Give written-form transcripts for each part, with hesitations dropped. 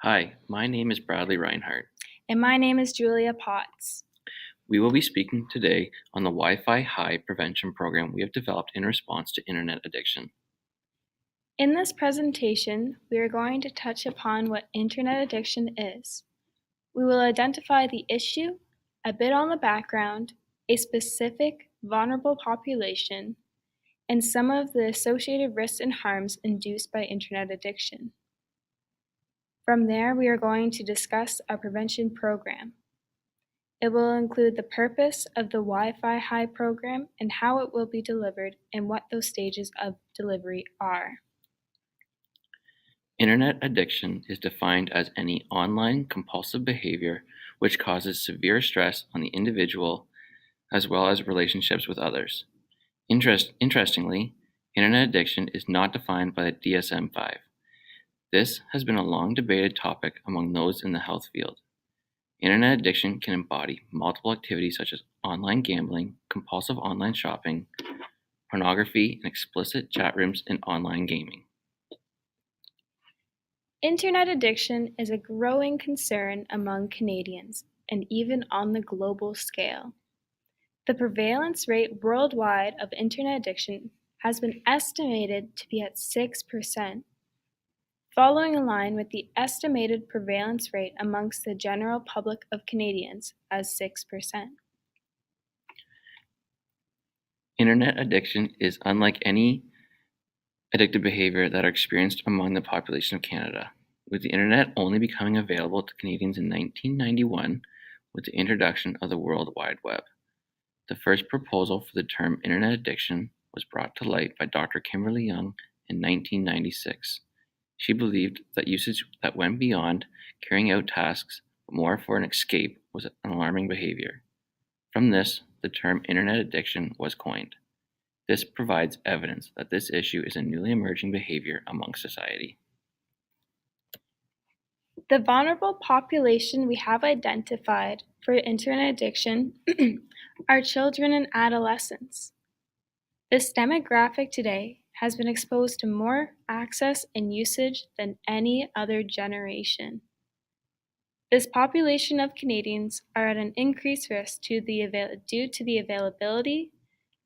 Hi, my name is Bradley Reinhardt. And my name is Julia Potts. We will be speaking today on the Wi-Fi high prevention program we have developed in response to internet addiction. In this presentation, we are going to touch upon what internet addiction is. We will identify the issue, a bit on the background, a specific vulnerable population, and some of the associated risks and harms induced by internet addiction. From there, we are going to discuss our prevention program. It will include the purpose of the Wi-Fi High program and how it will be delivered and what those stages of delivery are. Internet addiction is defined as any online compulsive behavior which causes severe stress on the individual as well as relationships with others. Interestingly, internet addiction is not defined by the DSM-5. This has been a long debated topic among those in the health field. Internet addiction can embody multiple activities such as online gambling, compulsive online shopping, pornography, and explicit chat rooms and online gaming. Internet addiction is a growing concern among Canadians and even on the global scale. The prevalence rate worldwide of internet addiction has been estimated to be at 6%, following in line with the estimated prevalence rate amongst the general public of Canadians as 6%. Internet addiction is unlike any addictive behavior that are experienced among the population of Canada, with the internet only becoming available to Canadians in 1991 with the introduction of the World Wide Web. The first proposal for the term internet addiction was brought to light by Dr. Kimberly Young in 1996. She believed that usage that went beyond carrying out tasks, but more for an escape, was an alarming behavior. From this, the term internet addiction was coined. This provides evidence that this issue is a newly emerging behavior among society. The vulnerable population we have identified for internet addiction are children and adolescents. This demographic today has been exposed to more access and usage than any other generation. This population of Canadians are at an increased risk due to the availability,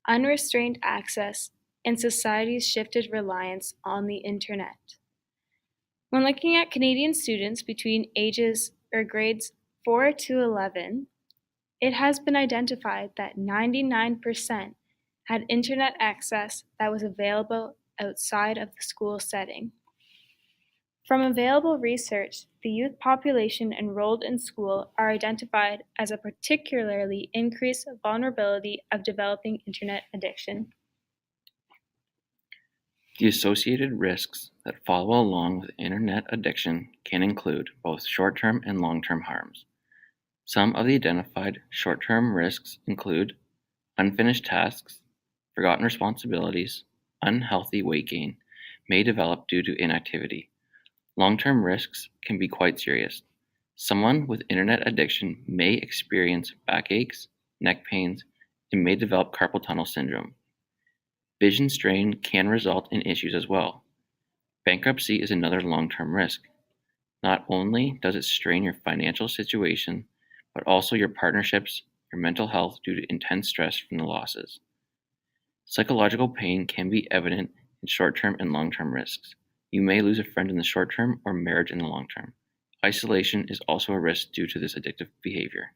unrestrained access, and society's shifted reliance on the internet. When looking at Canadian students between grades 4 to 11, it has been identified that 99% had internet access that was available outside of the school setting. From available research, the youth population enrolled in school are identified as a particularly increased vulnerability of developing internet addiction. The associated risks that follow along with internet addiction can include both short-term and long-term harms. Some of the identified short-term risks include unfinished tasks, forgotten responsibilities, unhealthy weight gain may develop due to inactivity. Long-term risks can be quite serious. Someone with internet addiction may experience backaches, neck pains, and may develop carpal tunnel syndrome. Vision strain can result in issues as well. Bankruptcy is another long-term risk. Not only does it strain your financial situation, but also your partnerships, your mental health due to intense stress from the losses. Psychological pain can be evident in short-term and long-term risks. You may lose a friend in the short term or marriage in the long term. Isolation is also a risk due to this addictive behavior.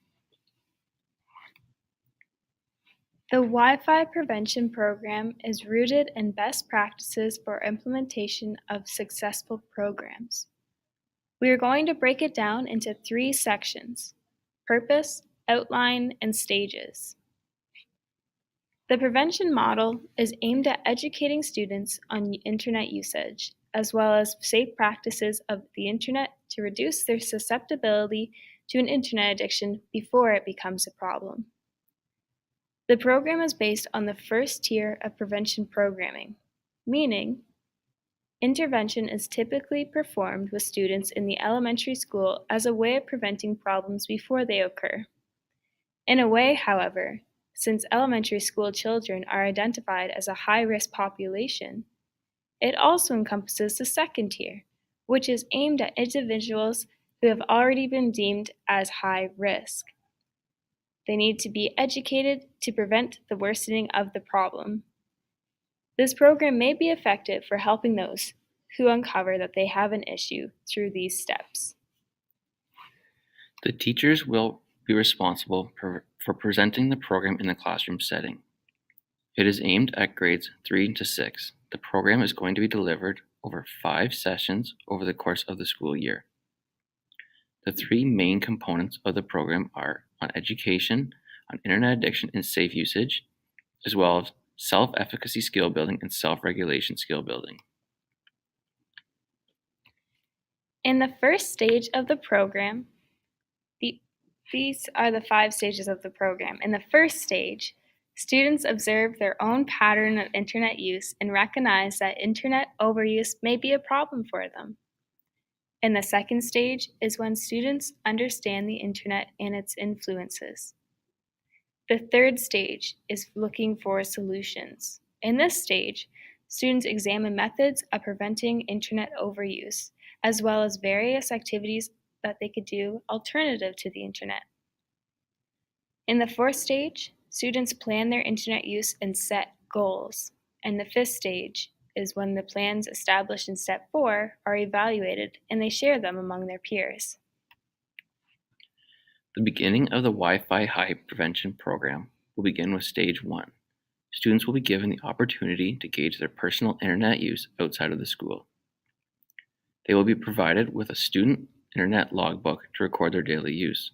The Wi-Fi prevention program is rooted in best practices for implementation of successful programs. We are going to break it down into 3 sections: purpose, outline, and stages. The prevention model is aimed at educating students on internet usage, as well as safe practices of the internet to reduce their susceptibility to an internet addiction before it becomes a problem. The program is based on the first tier of prevention programming, meaning intervention is typically performed with students in the elementary school as a way of preventing problems before they occur. In a way, however, since elementary school children are identified as a high-risk population, it also encompasses the second tier, which is aimed at individuals who have already been deemed as high risk. They need to be educated to prevent the worsening of the problem. This program may be effective for helping those who uncover that they have an issue through these steps. The teachers will be responsible for presenting the program in the classroom setting. It is aimed at grades 3 to 6. The program is going to be delivered over 5 sessions over the course of the school year. The 3 main components of the program are on education, on internet addiction and safe usage, as well as self-efficacy skill building and self-regulation skill building. In the first stage of the program, these are the 5 stages of the program. In the first stage, students observe their own pattern of internet use and recognize that internet overuse may be a problem for them. In the second stage is when students understand the internet and its influences. The third stage is looking for solutions. In this stage, students examine methods of preventing internet overuse, as well as various activities that they could do alternative to the internet. In the fourth stage, students plan their internet use and set goals. And the fifth stage is when the plans established in step 4 are evaluated and they share them among their peers. The beginning of the Wi-Fi high prevention program will begin with stage 1. Students will be given the opportunity to gauge their personal internet use outside of the school. They will be provided with a student internet logbook to record their daily use.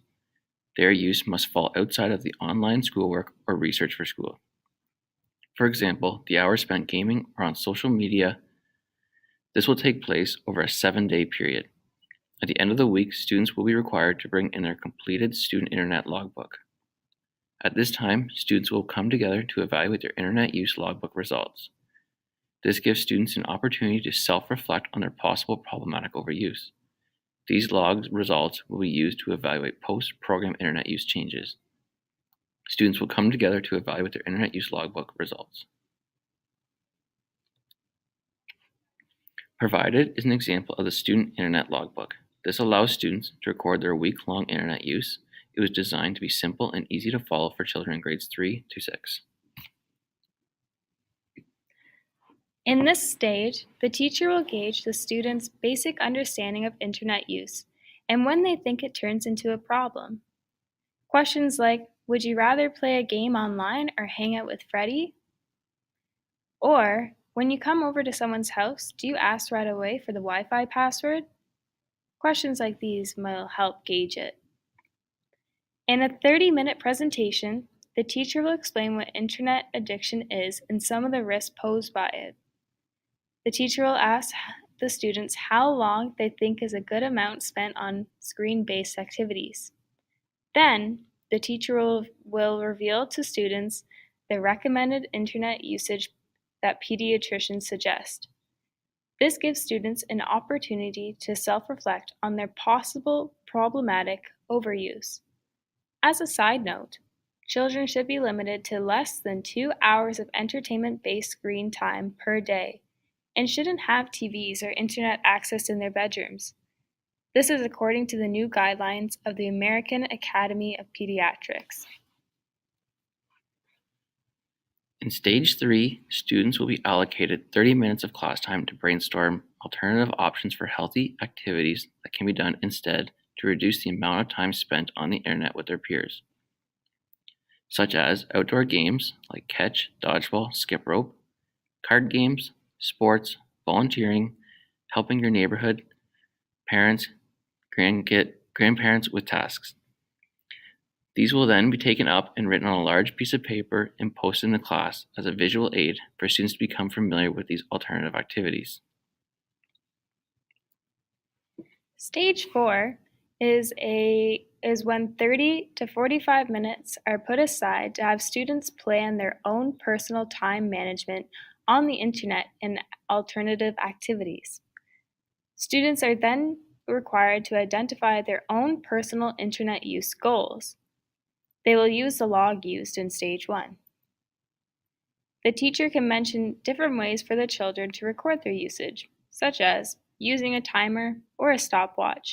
Their use must fall outside of the online schoolwork or research for school. For example, the hours spent gaming or on social media. This will take place over a 7-day period. At the end of the week, students will be required to bring in their completed student internet logbook. At this time, students will come together to evaluate their internet use logbook results. This gives students an opportunity to self-reflect on their possible problematic overuse. These log results will be used to evaluate post-program internet use changes. Students will come together to evaluate their internet use logbook results. Provided is an example of the student internet logbook. This allows students to record their week-long internet use. It was designed to be simple and easy to follow for children in grades 3 to 6. In this stage, the teacher will gauge the student's basic understanding of internet use and when they think it turns into a problem. Questions like, would you rather play a game online or hang out with Freddie? Or, when you come over to someone's house, do you ask right away for the Wi-Fi password? Questions like these will help gauge it. In a 30-minute presentation, the teacher will explain what internet addiction is and some of the risks posed by it. The teacher will ask the students how long they think is a good amount spent on screen-based activities. Then, the teacher will reveal to students the recommended internet usage that pediatricians suggest. This gives students an opportunity to self-reflect on their possible problematic overuse. As a side note, children should be limited to less than 2 hours of entertainment-based screen time per day and shouldn't have TVs or internet access in their bedrooms. This is according to the new guidelines of the American Academy of Pediatrics. In stage 3, students will be allocated 30 minutes of class time to brainstorm alternative options for healthy activities that can be done instead to reduce the amount of time spent on the internet with their peers, such as outdoor games like catch, dodgeball, skip rope, card games, sports, volunteering, helping your neighborhood, parents, grandparents with tasks. These will then be taken up and written on a large piece of paper and posted in the class as a visual aid for students to become familiar with these alternative activities. Stage 4 is when 30 to 45 minutes are put aside to have students plan their own personal time management on the internet and alternative activities. Students are then required to identify their own personal internet use goals. They will use the log used in stage 1. The teacher can mention different ways for the children to record their usage, such as using a timer or a stopwatch.